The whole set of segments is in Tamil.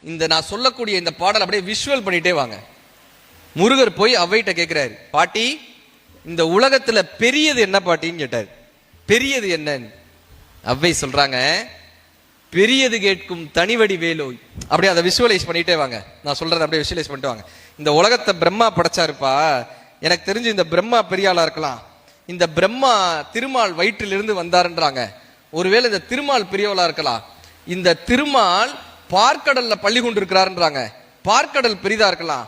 இந்த நான் சொல்லக்கூடிய இந்த பாடல் அப்படியே விஷுவல் பண்ணிட்டே வாங்க. முருகர் போய் அவ்வைட்ட கேட்கிறாரு, பாட்டி இந்த உலகத்துல பெரியது என்ன பாட்டின்னு கேட்டார். பெரியது என்னன்னு அவ்வை சொல்றாங்க, பெரியது கேட்கும் தனிவடி வேலோய். அப்படியே அதை விஷுவலைஸ் பண்ணிட்டே வாங்க. நான் சொல்றதை அப்படியே விஷுவலைஸ் பண்ணிட்டு வாங்க. இந்த உலகத்தை பிரம்மா படைச்சாருப்பா. எனக்கு தெரிஞ்சு இந்த பிரம்மா பெரிய ஆளா இருக்கலாம். இந்த பிரம்மா திருமால் வயிற்றிலிருந்து வந்தாருன்றாங்க. ஒருவேளை இந்த திருமால் பெரியவளா இருக்கலாம். இந்த திருமால் பார்க்கடல்ல பள்ளி கொண்டு இருக்கிறாருன்றாங்க. பார்க்கடல் பெரிதா இருக்கலாம்.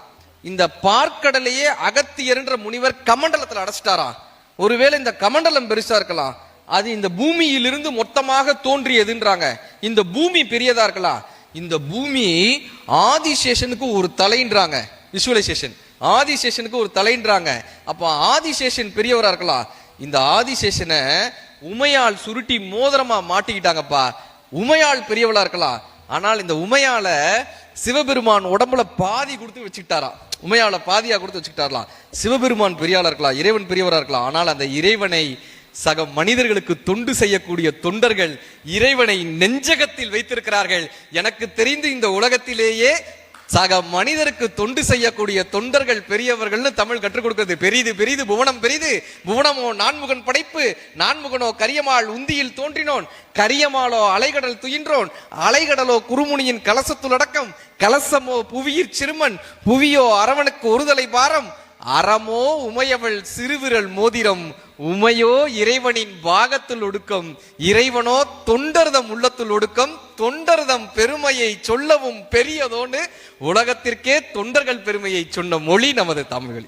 இந்த பார்க்கடலையே அகத்தியர்ன்ற முனிவர் கமண்டலத்தில் அடைச்சிட்டாராம். ஒருவேளை இந்த கமண்டலம் பெருசா இருக்கலாம். அது இந்த பூமியிலிருந்து மொத்தமாக தோன்றியதுன்றாங்க. இந்த பூமி பெரியதா இருக்கலாம். இந்த பூமி ஆதிசேஷனுக்கு ஒரு தலைன்றாங்க. விஷுவலைசேஷன், ஆதிசேஷனுக்கு ஒரு தலைன்றாங்க. அப்ப ஆதிசேஷன் பெரியவரா இருக்கலாம். இந்த ஆதிசேஷனை உமையால் சுருட்டி மோதிரமா மாட்டிக்கிட்டாங்கப்பா. உமையால் பெரியவளா இருக்கலாம். ஆனால் இந்த உமையால சிவபெருமான் உடம்புல பாதி கொடுத்து வச்சுக்கிட்டாராம். உமையால பாதியா கொடுத்து வச்சுக்கிட்டாரலாம். சிவபெருமான் பெரியாளா இருக்கலாம், இறைவன் பெரியவரா இருக்கலாம். ஆனால் அந்த இறைவனை சக மனிதர்களுக்கு தொண்டு செய்யக்கூடிய தொண்டர்கள் இறைவனை நெஞ்சகத்தில் வைத்திருக்கிறார்கள். எனக்கு தெரிந்து இந்த உலகத்திலேயே சக மனிதருக்கு தொண்டு செய்யக்கூடிய தொண்டர்கள் பெரியவர்கள்னு தமிழ் கற்றுக் கொடுக்கிறது. பெரிது பெரிது புவனம் பெரிது, புவனமோ நான்முகன் படைப்பு, நான்முகனோ கரியமாள் உந்தியில் தோன்றினோன், கரியமாளோ அலைகடல் துயின்றோன், அலைகடலோ குருமுனியின் கலசத்துலடக்கம், கலசமோ புவியிற் சிறுமன், புவியோ அரவனுக்கு ஒருதலை பாரம், அறமோ உமையவள் சிறுவிரல் மோதிரம், உமையோ இறைவனின் பாகத்தில் ஒடுக்கம், இறைவனோ தொண்டர்தம் உள்ளத்துள் ஒடுக்கம், தொண்டர்தம் பெருமையை சொல்லவும் பெரியதோன்னு உலகத்திற்கே தொண்டர்கள் பெருமையை சொன்ன மொழி நமது தமிழ்.